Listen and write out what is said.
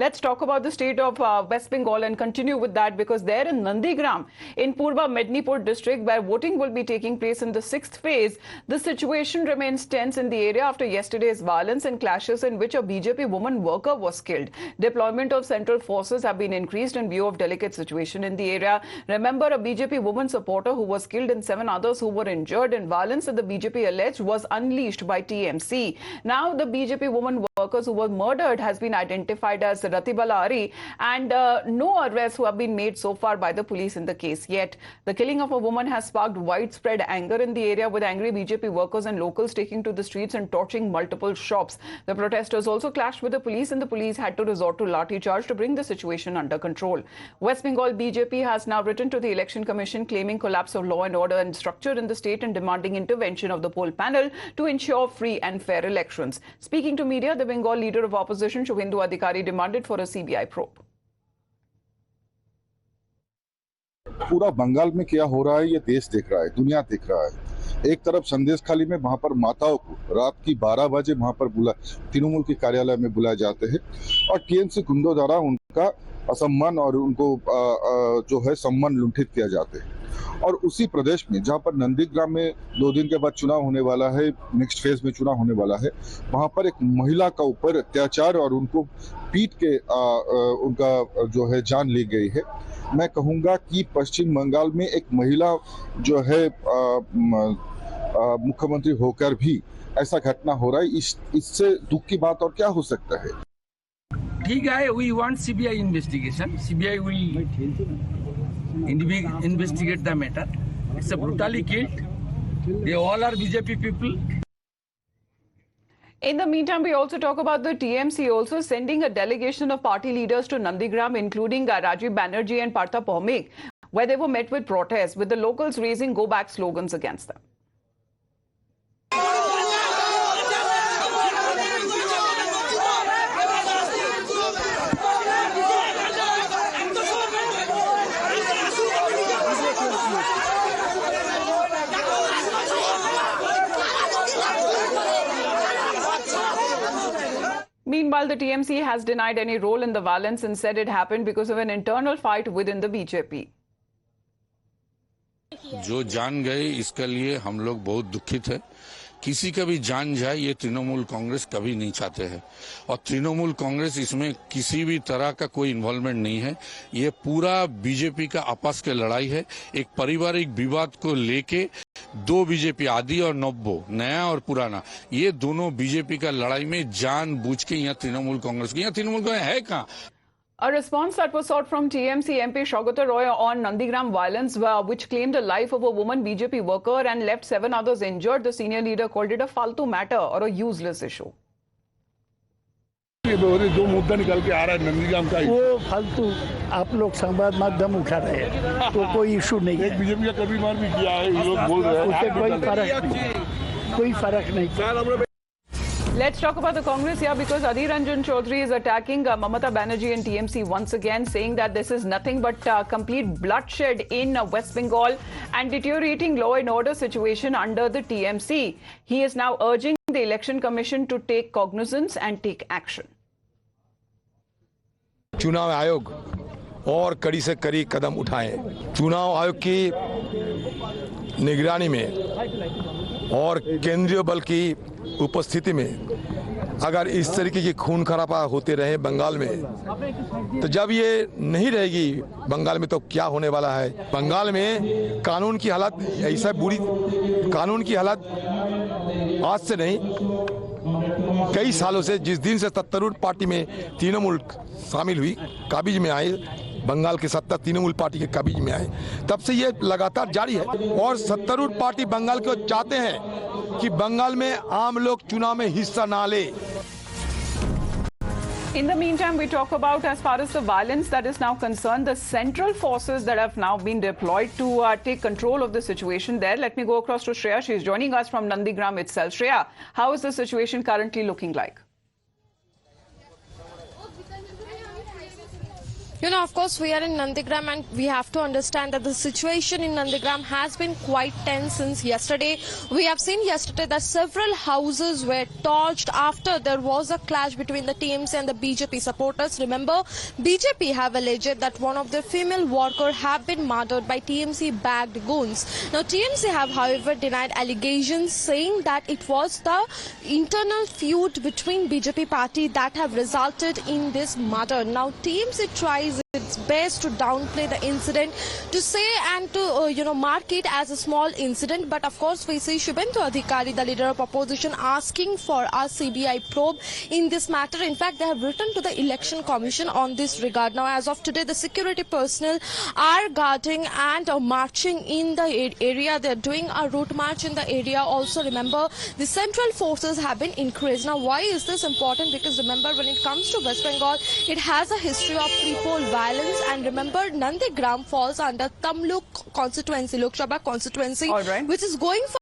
Let's talk about the state of West Bengal and continue with that, because there in Nandigram, in Purva Mednipur district, where voting will be taking place in the 6th phase, the situation remains tense in the area after yesterday's violence and clashes in which a BJP woman worker was killed. Deployment of central forces have been increased in view of delicate situation in the area. Remember, a BJP woman supporter who was killed and 7 others who were injured in violence that the BJP alleged was unleashed by TMC. Now, the BJP woman workers who were murdered has been identified as Ratibala Ari, and no arrests have been made so far by the police in the case yet. The killing of a woman has sparked widespread anger in the area, with angry BJP workers and locals taking to the streets and torching multiple shops. The protesters also clashed with the police, and the police had to resort to lathi charge to bring the situation under control. West Bengal BJP has now written to the Election Commission claiming collapse of law and order and structure in the state and demanding intervention of the poll panel to ensure free and fair elections. Speaking to media, the Bengal leader of opposition Shubhendu Adhikari demanded for a CBI probe. पूरा बंगाल में क्या हो रहा है ये देश देख रहा है, दुनिया देख रहा है। एक तरफ संदेश खाली में वहां पर माताओं को रात की 12 बजे वहां पर तृणमूल के कार्यालय में बुलाए जाते हैं और टीएमसी गुंडों द्वारा उनका असम्मान और उनको जो है सम्मान लुंठित किया जाते हैं। और उसी प्रदेश में जहां पर नंदीग्राम में 2 दिन के बाद चुनाव होने वाला है, नेक्स्ट फेज में चुनाव होने वाला है, वहां पर एक महिला का ऊपर अत्याचार और उनको पीट के उनका जो है जान ली गई है। मैं कहूंगा कि पश्चिम बंगाल में एक महिला जो है मुख्यमंत्री होकर भी ऐसा घटना हो रहा है, इससे दुख की बात और क्या हो सकता है। ठीक है, we want CBI investigation. CBI will investigate the matter. It's a brutally killed. They all are BJP people. In the meantime, we also talk about the TMC also sending a delegation of party leaders to Nandigram, including Rajiv Banerjee and Partha Bhaumik, where they were met with protests, with the locals raising "Go Back" slogans against them. Meanwhile, the TMC has denied any role in the violence and said it happened because of an internal fight within the BJP. जो जान गए इसके लिए हम लोग बहुत दुखित है। किसी का भी जान जाए ये तृणमूल कांग्रेस कभी नहीं चाहते हैं और तृणमूल कांग्रेस इसमें किसी भी तरह का कोई इन्वॉल्वमेंट नहीं है। ये पूरा बीजेपी का आपस के लड़ाई है। एक पारिवारिक विवाद को लेके 2 बीजेपी आदि और नब्बो, नया और पुराना, ये दोनों बीजेपी का लड़ाई में जानबूझ के यहाँ तृणमूल कांग्रेस है कहाँ। A response that was sought from TMC MP Saugata Roy on Nandigram violence, which claimed the life of a woman BJP worker and left 7 others injured. The senior leader called it a faltu matter or a useless issue. ये 2 मुद्दा निकल के आ रहा है नंदीग्राम का, वो फालतू आप लोग संवाद माध्यम उठा रहे हैं, तो कोई इशू नहीं है। एक बीजेपी का कर्मचारी भी किया है, ये लोग बोल रहे हैं कोई फर्क नहीं। Let's talk about the Congress here, because Adhir Ranjan Chaudhary is attacking Mamata Banerjee and TMC once again, saying that this is nothing but complete bloodshed in West Bengal and deteriorating law and order situation under the TMC. He is now urging the Election Commission to take cognizance and take action. चुनाव आयोग और कड़ी से कड़ी कदम उठाएं। चुनाव आयोग की निगरानी में और केंद्रीय बल की उपस्थिति में अगर इस तरीके की खून खराबा होते रहे बंगाल में, तो जब ये नहीं रहेगी बंगाल में तो क्या होने वाला है। बंगाल में कानून की हालत ऐसा बुरी, कानून की हालत आज से नहीं कई सालों से, जिस दिन से सत्तारूढ़ पार्टी में तृणमूल शामिल हुई, काबिज में आए, बंगाल के सत्ता तृणमूल पार्टी के काबिज में आए, तब से ये लगातार जारी है। और सत्तारूढ़ पार्टी बंगाल को चाहते हैं कि बंगाल में आम लोग चुनाव में हिस्सा ना ले। In the meantime, we talk about, as far as the violence that is now concerned, the central forces that have now been deployed to take control of the situation there. Let me go across to Shreya. She's joining us from Nandigram itself. Shreya, how is the situation currently looking like? Of course, we are in Nandigram and we have to understand that the situation in Nandigram has been quite tense since yesterday. We have seen yesterday that several houses were torched after there was a clash between the TMC and the BJP supporters. Remember, BJP have alleged that one of their female workers have been murdered by TMC-backed goons. Now, TMC have, however, denied allegations, saying that it was the internal feud between BJP party that have resulted in this murder. Now, TMC tries its best to downplay the incident, to say and to mark it as a small incident, but of course we see Shubhendu Adhikari, the leader of opposition, asking for a CBI probe in this matter. In fact, they have written to the Election Commission on this regard. Now, as of today, the security personnel are guarding and marching in the area. They are doing a route march in the area. Also, remember, the central forces have been increased. Now, why is this important? Because remember, when it comes to West Bengal, it has a history of three-pole violence, and remember, Nandigram falls under Tamluk constituency, Lok Sabha constituency, All right, which is going for